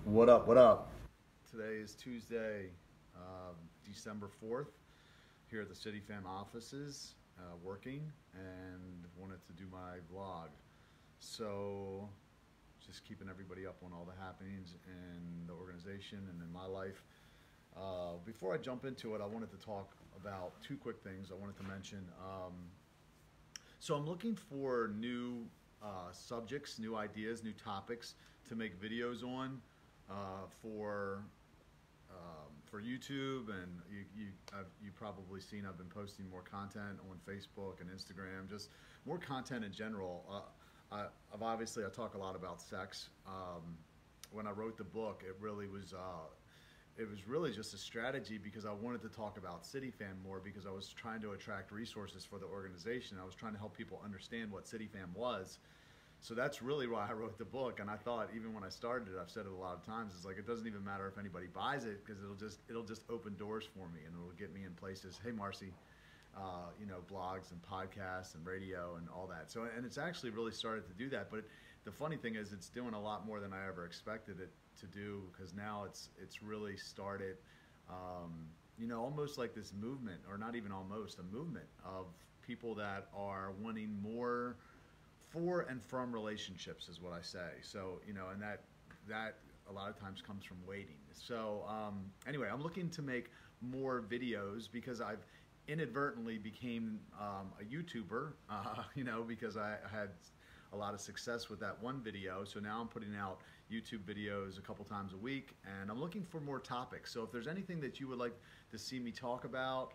What up? What up? Today is Tuesday, December 4th, here at the City Fam offices, working, and wanted to do my vlog. So, just keeping everybody up on all the happenings in the organization and in my life. Before I jump into it, I wanted to talk about two quick things I wanted to mention. So I'm looking for new subjects, new ideas, new topics to make videos on for YouTube, and you've probably seen I've been posting more content on Facebook and Instagram, just more content in general. I talk a lot about sex. When I wrote the book, it was really just a strategy because I wanted to talk about CityFam more because I was trying to attract resources for the organization. I was trying to help people understand what CityFam was. So that's really why I wrote the book. And I thought, even when I started it, I've said it a lot of times, it's like, it doesn't even matter if anybody buys it because it'll just open doors for me and it'll get me in places. Hey, Marcy, blogs and podcasts and radio and all that. So, and it's actually really started to do that. But the funny thing is, it's doing a lot more than I ever expected it to do, because now it's really started, almost like this movement, or not even almost, a movement of people that are wanting more for and from relationships, is what I say. So, and that a lot of times comes from waiting. So anyway, I'm looking to make more videos because I've inadvertently became a YouTuber, because I had a lot of success with that one video. So now I'm putting out YouTube videos a couple times a week, and I'm looking for more topics. So if there's anything that you would like to see me talk about,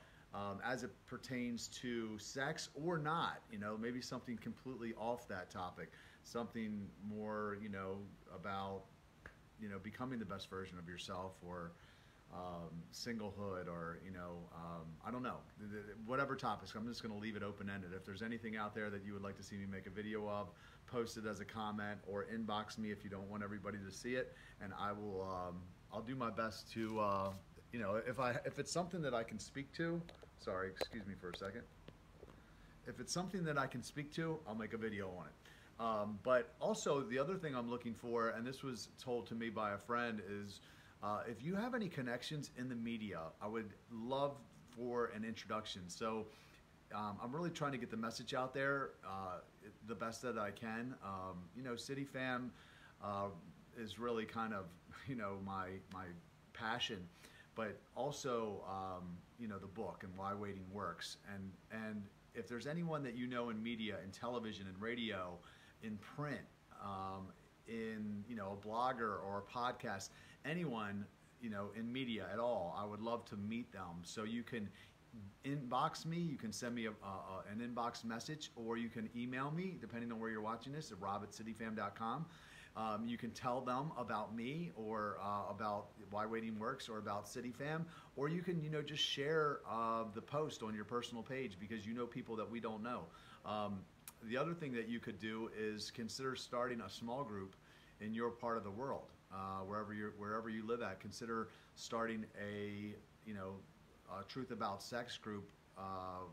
as it pertains to sex or not, maybe something completely off that topic, something more, about, becoming the best version of yourself, or singlehood, or, I don't know, whatever topics. I'm just going to leave it open-ended. If there's anything out there that you would like to see me make a video of, post it as a comment or inbox me if you don't want everybody to see it, and I will, I'll do my best to, if it's something that I can speak to, sorry, excuse me for a second. If it's something that I can speak to, I'll make a video on it. But also, the other thing I'm looking for, and this was told to me by a friend, is if you have any connections in the media, I would love for an introduction. So I'm really trying to get the message out there the best that I can. CityFam is really kind of, my passion, but also, the book and why waiting works. And if there's anyone that in media, in television and radio, in print, in, a blogger or a podcast, anyone, in media at all, I would love to meet them. So you can inbox me, you can send me an inbox message, or you can email me, depending on where you're watching this, at rob@cityfam.com. You can tell them about me, or about why waiting works, or about CityFam, or you can, just share the post on your personal page, because people that we don't know. The other thing that you could do is consider starting a small group in your part of the world, wherever you live at. Consider starting a Truth About Sex group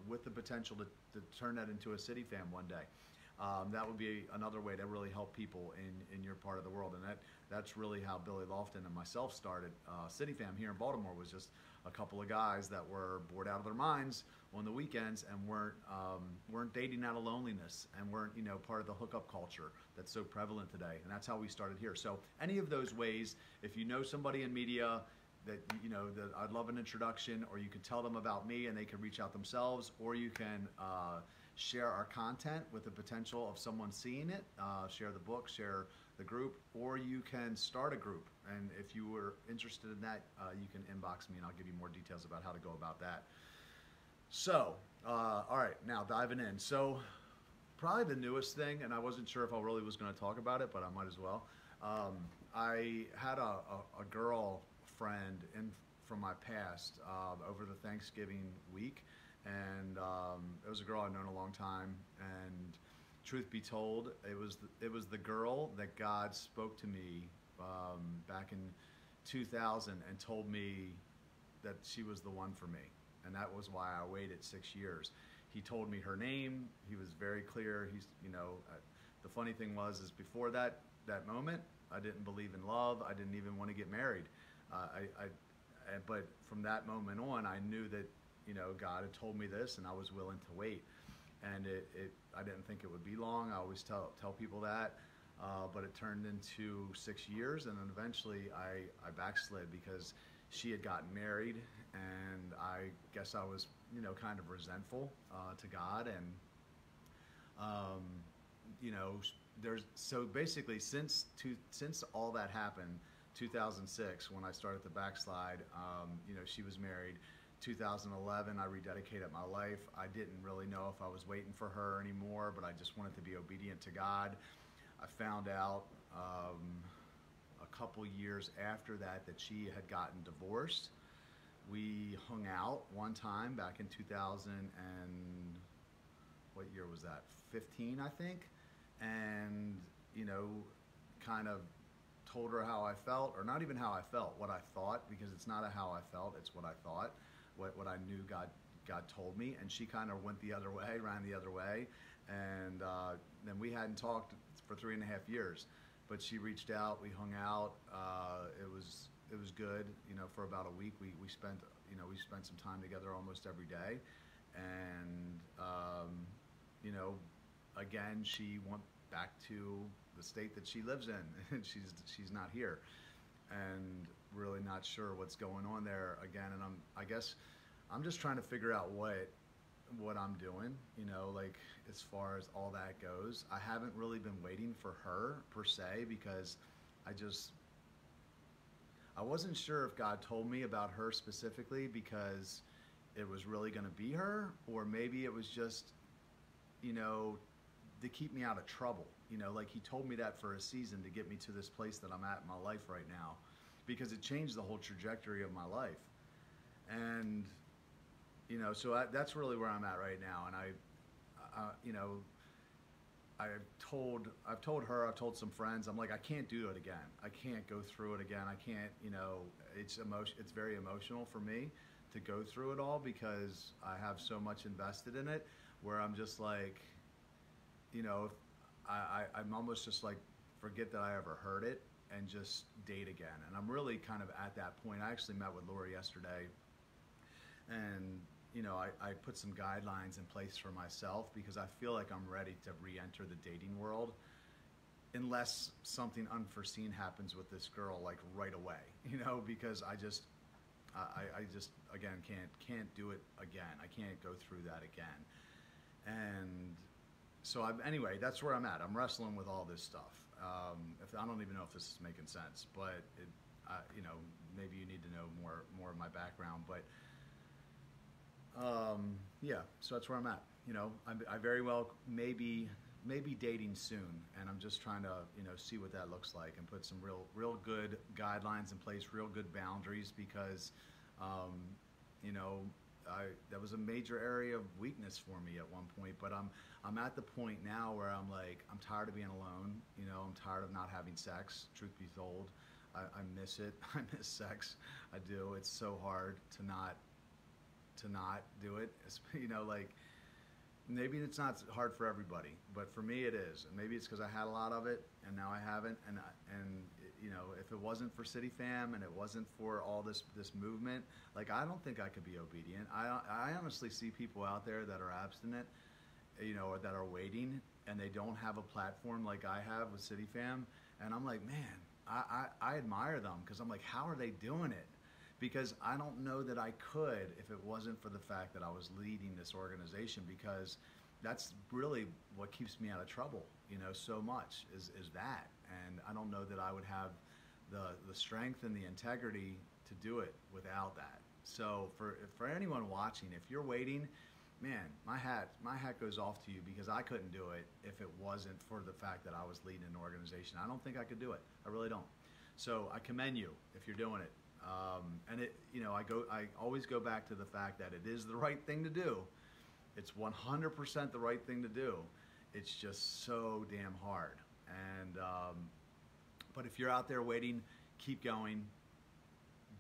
with the potential to turn that into a CityFam one day. That would be another way to really help people in your part of the world, and that's really how Billy Lofton and myself started. CityFam here in Baltimore was just a couple of guys that were bored out of their minds on the weekends, and weren't dating out of loneliness, and weren't part of the hookup culture that's so prevalent today. And that's how we started here. So any of those ways, if you know somebody in media that that I'd love an introduction, or you can tell them about me and they can reach out themselves, or you can share our content with the potential of someone seeing it, share the book, share the group, or you can start a group. And if you were interested in that, you can inbox me and I'll give you more details about how to go about that. So, all right, now diving in. So probably the newest thing, and I wasn't sure if I really was going to talk about it, but I might as well. I had a girl friend from my past over the Thanksgiving week, and it was a girl I'd known a long time. And truth be told, it was the girl that God spoke to me back in 2000 and told me that she was the one for me, and that was why I waited 6 years. He told me her name. He was very clear. The funny thing was, is before that moment, I didn't believe in love. I didn't even want to get married. But from that moment on, I knew that, God had told me this, and I was willing to wait. And I didn't think it would be long. I always tell people that. But it turned into 6 years, and then eventually I backslid because she had gotten married, and I guess I was, kind of resentful to God. And, so basically since all that happened, 2006, when I started to backslide, she was married. 2011, I rededicated my life. I didn't really know if I was waiting for her anymore, but I just wanted to be obedient to God. I found out a couple years after that she had gotten divorced. We hung out one time back in 2000 and what year was that? 15, I think. And, kind of told her how I felt, or not even how I felt, what I thought, because it's not a how I felt, it's what I thought, what I knew God told me. And she kind of went the other way, ran the other way. And then we hadn't talked for 3.5 years, but she reached out, we hung out. It was good, for about a week. We spent some time together almost every day. And, again, she went back to the state that she lives in, and she's not here, and really not sure what's going on there again. And I guess I'm just trying to figure out what I'm doing, like as far as all that goes. I haven't really been waiting for her per se, because I wasn't sure if God told me about her specifically because it was really going to be her, or maybe it was just, to keep me out of trouble. Like he told me that for a season to get me to this place that I'm at in my life right now, because it changed the whole trajectory of my life. And, so that's really where I'm at right now. And I've told her, I've told some friends, I'm like, I can't do it again. I can't go through it again. I can't, it's very emotional for me to go through it all, because I have so much invested in it, where I'm just like, I'm almost just like, forget that I ever heard it and just date again. And I'm really kind of at that point. I actually met with Laura yesterday, and I put some guidelines in place for myself, because I feel like I'm ready to re-enter the dating world, unless something unforeseen happens with this girl, like right away, because I just again can't do it again. I can't go through that again. And so anyway, that's where I'm at. I'm wrestling with all this stuff. I don't even know if this is making sense, but maybe you need to know more of my background. But yeah, so that's where I'm at. I very well may be dating soon, and I'm just trying to see what that looks like, and put some real good guidelines in place, real good boundaries, because that was a major area of weakness for me at one point. But I'm at the point now where I'm like, I'm tired of being alone. I'm tired of not having sex. Truth be told, I miss it. I miss sex. I do. It's so hard to not do it. Like, maybe it's not hard for everybody, but for me it is. And maybe it's because I had a lot of it and now I haven't. And if it wasn't for City Fam and it wasn't for all this movement, like, I don't think I could be obedient. I honestly see people out there that are abstinent, or that are waiting, and they don't have a platform like I have with City Fam. And I'm like, man, I admire them, because I'm like, how are they doing it? Because I don't know that I could if it wasn't for the fact that I was leading this organization, because that's really what keeps me out of trouble, so much is that. And I don't know that I would have the strength and the integrity to do it without that. So for anyone watching, if you're waiting, man, my hat goes off to you, because I couldn't do it if it wasn't for the fact that I was leading an organization. I don't think I could do it. I really don't. So I commend you if you're doing it. And I always go back to the fact that it is the right thing to do. It's 100% the right thing to do. It's just so damn hard. And but if you're out there waiting, keep going.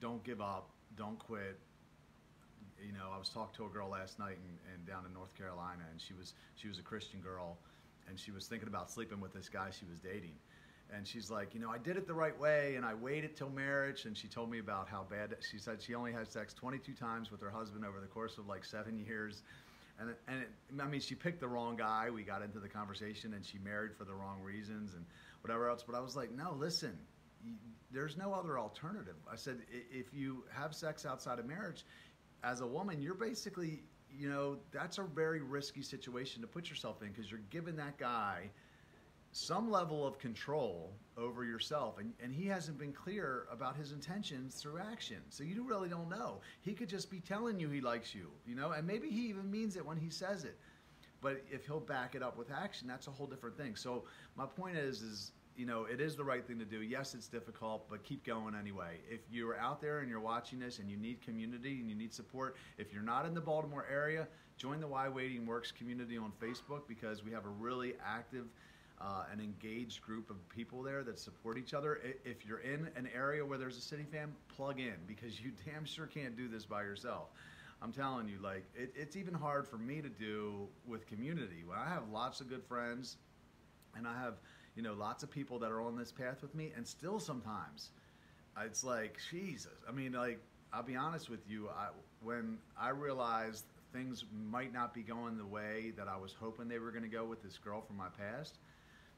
Don't give up. Don't quit. I was talking to a girl last night and down in North Carolina, and she was a Christian girl, and she was thinking about sleeping with this guy she was dating. And she's like, you know, I did it the right way, and I waited till marriage. And she told me about how bad, she said she only had sex 22 times with her husband over the course of like 7 years. I mean, she picked the wrong guy. We got into the conversation, and she married for the wrong reasons and whatever else. But I was like, no, listen, there's no other alternative. I said, if you have sex outside of marriage, as a woman, you're basically, you know, that's a very risky situation to put yourself in, because you're giving that guy some level of control over yourself, and he hasn't been clear about his intentions through action. So you really don't know. He could just be telling you he likes you, you know, and maybe he even means it when he says it. But if he'll back it up with action, that's a whole different thing. So my point is, you know, it is the right thing to do. Yes, it's difficult, but keep going anyway. If you're out there and you're watching this and you need community and you need support, if you're not in the Baltimore area, join the Why Waiting Works community on Facebook, because we have a really active an engaged group of people there that support each other. If you're in an area where there's a City Fam, plug in, because you damn sure can't do this by yourself. I'm telling you, like, it's even hard for me to do with community. When I have lots of good friends, and I have, you know, lots of people that are on this path with me, and still sometimes it's like, Jesus. I mean, like, I'll be honest with you, when I realized things might not be going the way that I was hoping they were going to go with this girl from my past,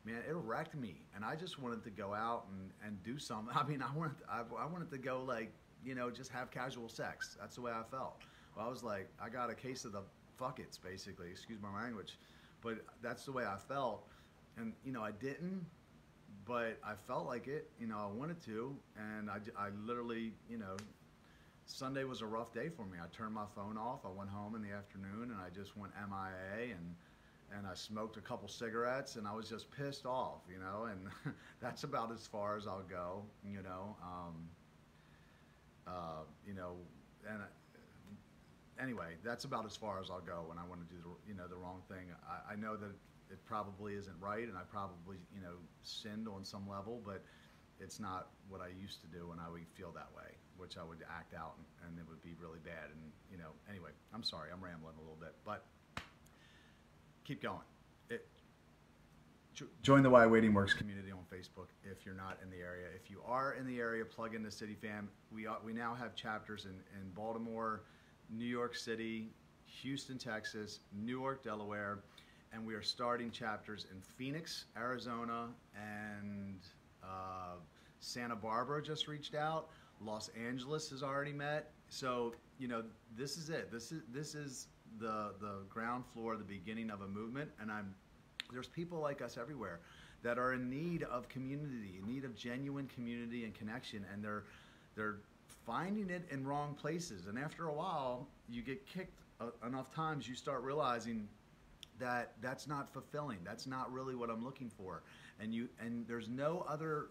man, it wrecked me, and I just wanted to go out and do something. I mean, I wanted to go, like, you know, just have casual sex. That's the way I felt. Well, I was like, I got a case of the fuck-its, basically, excuse my language, but that's the way I felt. And, you know, I didn't, but I felt like it, you know, I wanted to, and I literally, you know, Sunday was a rough day for me. I turned my phone off, I went home in the afternoon, and I just went MIA, and I smoked a couple cigarettes, and I was just pissed off, you know, and that's about as far as I'll go, you know. You know, and anyway, that's about as far as I'll go when I want to do the wrong thing. I know that it probably isn't right, and I probably, you know, sinned on some level, but it's not what I used to do when I would feel that way, which I would act out, and it would be really bad. And, you know, anyway, I'm sorry, I'm rambling a little bit, but keep going. Join the Why Waiting Works community on Facebook if you're not in the area. If you are in the area, plug into City Fam. We now have chapters in Baltimore, New York City, Houston, Texas, Newark, Delaware, and we are starting chapters in Phoenix, Arizona, and Santa Barbara just reached out. Los Angeles has already met. So, you know, this is it. This is the ground floor, the beginning of a movement, and there's people like us everywhere that are in need of community, in need of genuine community and connection, and they're finding it in wrong places. And after a while, you get kicked enough times, you start realizing that that's not fulfilling. That's not really what I'm looking for. And there's no other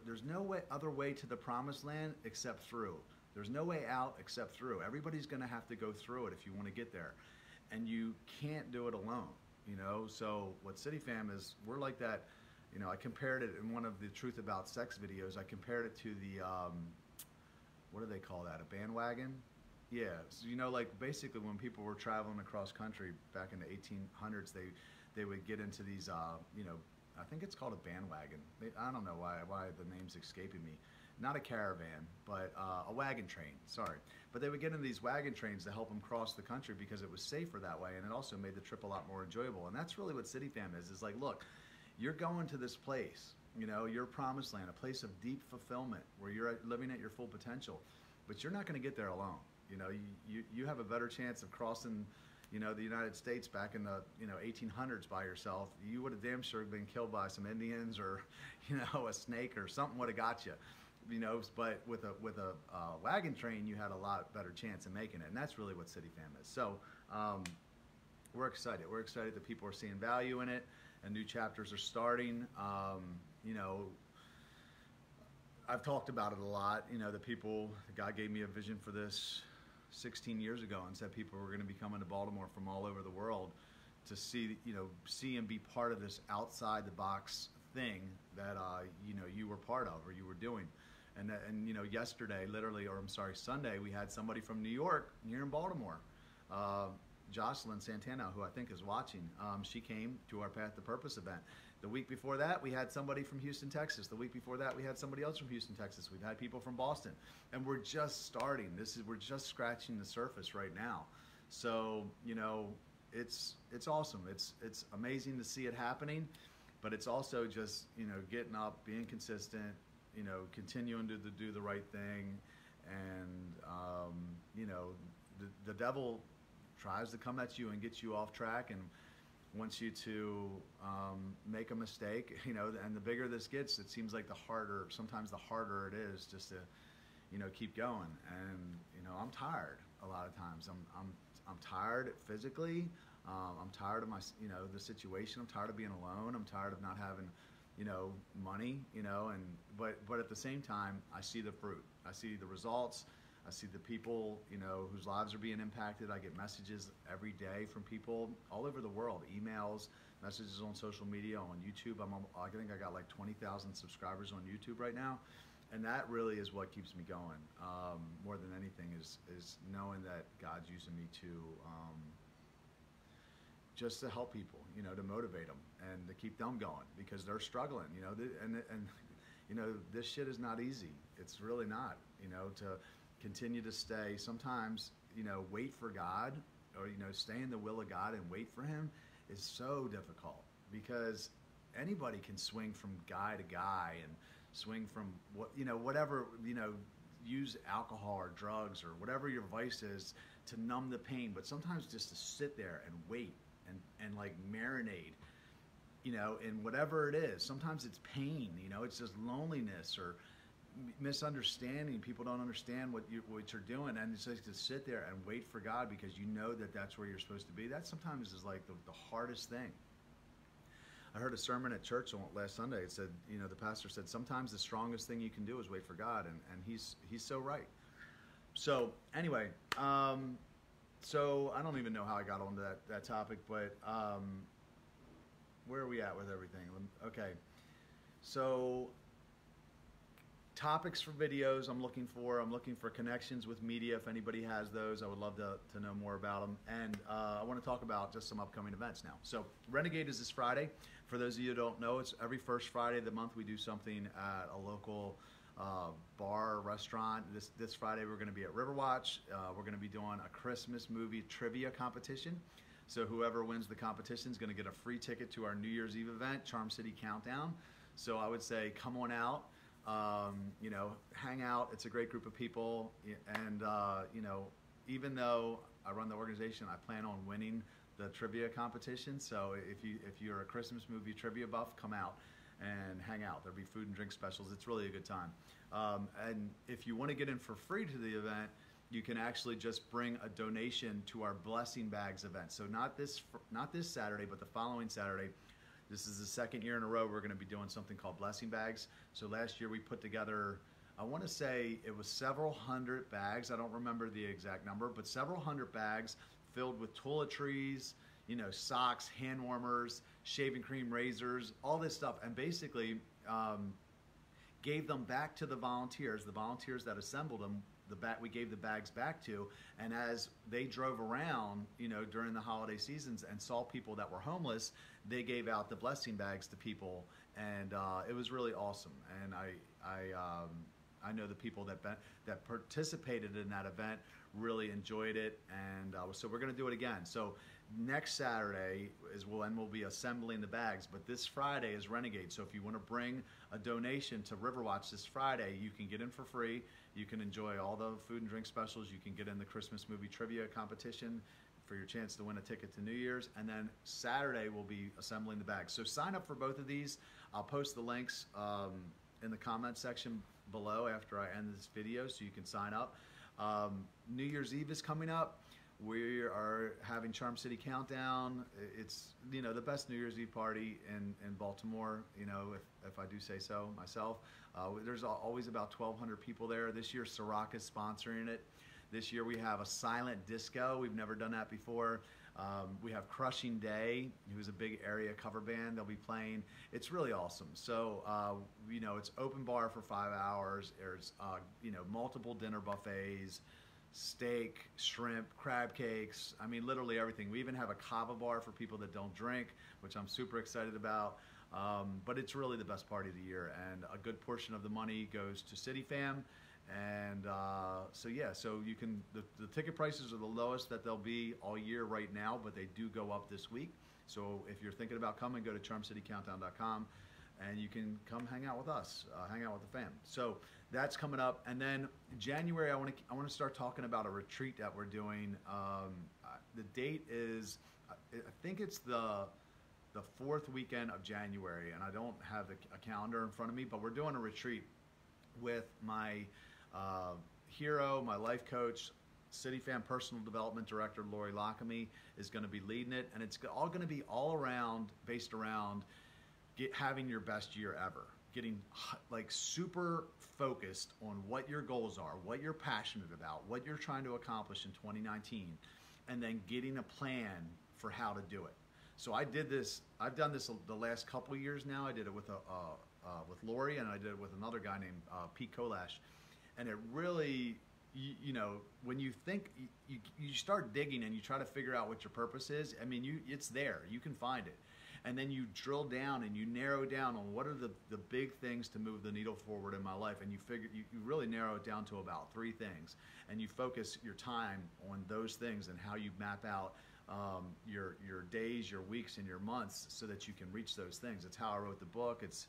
way to the promised land except through. There's no way out except through. Everybody's going to have to go through it if you want to get there, and you can't do it alone. You know, so what City Fam is, we're like that. You know, I compared it in one of the Truth About Sex videos. I compared it to the, what do they call that? A bandwagon? Yeah. So, you know, like basically when people were traveling across country back in the 1800s, they would get into these, you know, I think it's called a bandwagon. I don't know why the name's escaping me. Not a caravan, but a wagon train, sorry. But they would get in these wagon trains to help them cross the country because it was safer that way, and it also made the trip a lot more enjoyable. And that's really what City Fam is like, look, you're going to this place, you know, your promised land, a place of deep fulfillment where you're living at your full potential, but you're not going to get there alone. You know, you have a better chance of crossing, you know, the United States back in the, you know, 1800s by yourself. You would have damn sure been killed by some Indians, or, you know, a snake or something would have got you. You know, but with a wagon train, you had a lot better chance of making it, and that's really what City Fam is. So we're excited. We're excited that people are seeing value in it, and new chapters are starting. You know, I've talked about it a lot. You know, God gave me a vision for this 16 years ago, and said people were going to be coming to Baltimore from all over the world to see and be part of this outside the box thing that you know, you were part of or you were doing. And you know, Sunday, we had somebody from New York here in Baltimore, Jocelyn Santana, who I think is watching. She came to our Path to Purpose event. The week before that, we had somebody from Houston, Texas. The week before that, we had somebody else from Houston, Texas. We've had people from Boston, and we're just starting. We're just scratching the surface right now. So, you know, it's awesome. It's amazing to see it happening, but it's also just, you know, getting up, being consistent, you know, continuing to do the right thing, and you know, the devil tries to come at you and get you off track and wants you to make a mistake, you know, and the bigger this gets, it seems like sometimes the harder it is just to, you know, keep going. And, you know, I'm tired a lot of times. I'm tired physically. I'm tired of you know, the situation. I'm tired of being alone. I'm tired of not having, you know, money, you know, but at the same time, I see the fruit. I see the results. I see the people, you know, whose lives are being impacted. I get messages every day from people all over the world, emails, messages on social media, on YouTube. I think I got like 20,000 subscribers on YouTube right now. And that really is what keeps me going. More than anything is knowing that God's using me to just to help people, you know, to motivate them and to keep them going because they're struggling, you know, and you know, this shit is not easy. It's really not, you know, to continue to stay. Sometimes, you know, wait for God, or, you know, stay in the will of God and wait for Him is so difficult because anybody can swing from guy to guy and swing from whatever, you know, use alcohol or drugs or whatever your vice is to numb the pain. But sometimes just to sit there and wait and like marinate, you know, in whatever it is. Sometimes it's pain, you know, it's just loneliness or misunderstanding. People don't understand what you're doing, and it's just to sit there and wait for God because you know that that's where you're supposed to be. That sometimes is like the hardest thing. I heard a sermon at church last Sunday. It said, you know, the pastor said, sometimes the strongest thing you can do is wait for God, and he's so right. So anyway, so I don't even know how I got onto that topic, but where are we at with everything? Okay, so topics for videos I'm looking for connections with media. If anybody has those, I would love to know more about them. And I want to talk about just some upcoming events now. So Renegade is this Friday. For those of you who don't know, it's every first Friday of the month we do something at a local bar or restaurant. This Friday we're going to be at Riverwatch. We're going to be doing a Christmas movie trivia competition. So whoever wins the competition is going to get a free ticket to our New Year's Eve event, Charm City Countdown. So I would say come on out. You know, hang out. It's a great group of people, and you know, even though I run the organization, I plan on winning the trivia competition. So if you're a Christmas movie trivia buff, come out and hang out. There'll be food and drink specials. It's really a good time. And if you want to get in for free to the event, you can actually just bring a donation to our Blessing Bags event. So not this Saturday, but the following Saturday. This is the second year in a row we're going to be doing something called Blessing Bags. So last year we put together, I want to say it was several hundred bags. I don't remember the exact number, but several hundred bags filled with toiletries, you know, socks, hand warmers, shaving cream, razors, all this stuff. And basically gave them back to the volunteers that assembled them. We gave the bags back to, and as they drove around, you know, during the holiday seasons and saw people that were homeless, they gave out the blessing bags to people, and it was really awesome. And I know the people that participated in that event really enjoyed it, and so we're going to do it again. So next Saturday is when we'll be assembling the bags, but this Friday is Renegade. So if you want to bring a donation to Riverwatch this Friday, you can get in for free. You can enjoy all the food and drink specials. You can get in the Christmas movie trivia competition for your chance to win a ticket to New Year's. And then Saturday we'll be assembling the bags. So sign up for both of these. I'll post the links in the comment section below after I end this video so you can sign up. New Year's Eve is coming up. We are having Charm City Countdown. It's, you know, the best New Year's Eve party in Baltimore, you know, if I do say so myself. There's always about 1,200 people there. This year, Ciroc is sponsoring it. This year we have a silent disco. We've never done that before. We have Crushing Day, who's a big area cover band. They'll be playing. It's really awesome. So, you know, it's open bar for 5 hours. There's, you know, multiple dinner buffets, steak, shrimp, crab cakes. I mean, literally everything. We even have a kava bar for people that don't drink, which I'm super excited about. But it's really the best party of the year, and a good portion of the money goes to CityFam. And so yeah, so you can, the ticket prices are the lowest that they'll be all year right now, but they do go up this week. So if you're thinking about coming, go to charmcitycountdown.com and you can come hang out with us, hang out with the fam. So that's coming up. And then January, I want to start talking about a retreat that we're doing. The date is, I think it's the fourth weekend of January, and I don't have a calendar in front of me, but we're doing a retreat with my hero, my life coach, CityFam personal development director, Lori Lockamy, is going to be leading it, and it's all going to be based around having your best year ever, getting like super focused on what your goals are, what you're passionate about, what you're trying to accomplish in 2019, and then getting a plan for how to do it. So I've done this the last couple of years now. I did it with Lori, and I did it with another guy named Pete Kowalski. And it really, you know, when you think, you start digging and you try to figure out what your purpose is. I mean, it's there. You can find it. And then you drill down and you narrow down on what are the big things to move the needle forward in my life. And you really narrow it down to about 3 things. And you focus your time on those things and how you map out your days, your weeks, and your months so that you can reach those things. It's how I wrote the book. It's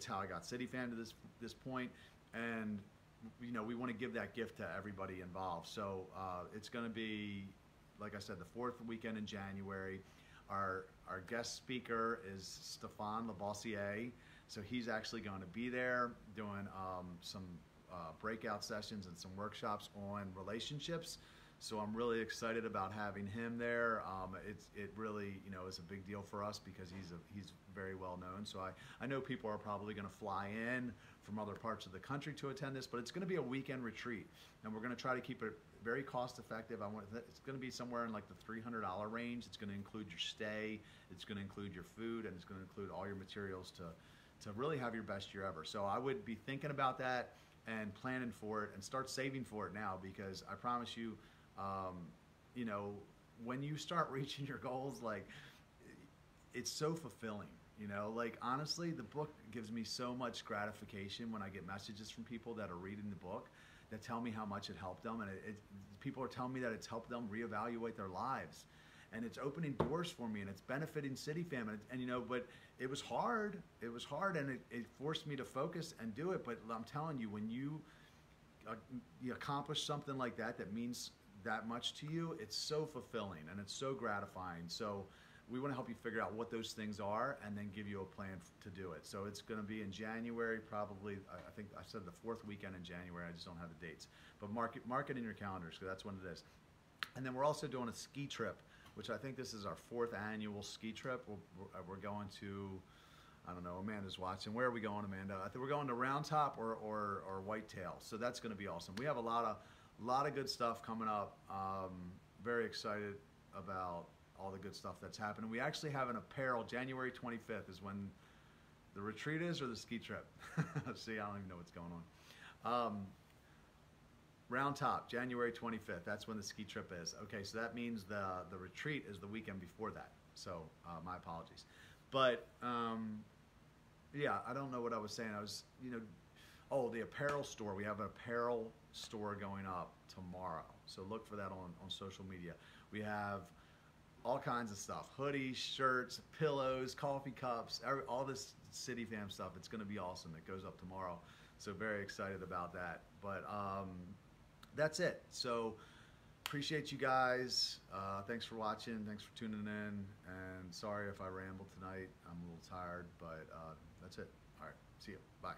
how I got CityFam to this point. And you know, we want to give that gift to everybody involved. So it's going to be, like I said, the 4th weekend in January. Our guest speaker is Stefan Labossiere. So he's actually going to be there doing some breakout sessions and some workshops on relationships. So I'm really excited about having him there. It really, you know, is a big deal for us because he's very well known. So I know people are probably going to fly in from other parts of the country to attend this, but it's going to be a weekend retreat, and we're going to try to keep it very cost effective. It's going to be somewhere in like the $300 range. It's going to include your stay, it's going to include your food, and it's going to include all your materials to really have your best year ever. So I would be thinking about that and planning for it and start saving for it now, because I promise you, you know, when you start reaching your goals, like, it's so fulfilling. You know, like, honestly, the book gives me so much gratification when I get messages from people that are reading the book that tell me how much it helped them, and people are telling me that it's helped them reevaluate their lives, and it's opening doors for me, and it's benefiting CityFam, and you know, but it was hard, and it forced me to focus and do it. But I'm telling you, when you accomplish something like that means that much to you, it's so fulfilling and it's so gratifying. So we want to help you figure out what those things are and then give you a plan to do it. So it's going to be in January, probably. I think I said the 4th weekend in January. I just don't have the dates. But mark it in your calendars, because that's when it is. And then we're also doing a ski trip, which I think this is our 4th annual ski trip. We're going to, I don't know, Amanda's watching. Where are we going, Amanda? I think we're going to Round Top or Whitetail. So that's going to be awesome. We have a lot of good stuff coming up. Very excited about all the good stuff that's happening. We actually have an apparel. January 25th is when the retreat is, or the ski trip. See, I don't even know what's going on. Round Top, January 25th. That's when the ski trip is. Okay, so that means the retreat is the weekend before that. So my apologies. But yeah, I don't know what I was saying. I was, you know, oh, the apparel store. We have an apparel store going up tomorrow. So look for that on social media. We have all kinds of stuff: hoodies, shirts, pillows, coffee cups, all this CityFam stuff. It's going to be awesome. It goes up tomorrow. So very excited about that. But that's it. So appreciate you guys. Thanks for watching. Thanks for tuning in. And sorry if I rambled tonight. I'm a little tired, but that's it. All right. See you. Bye.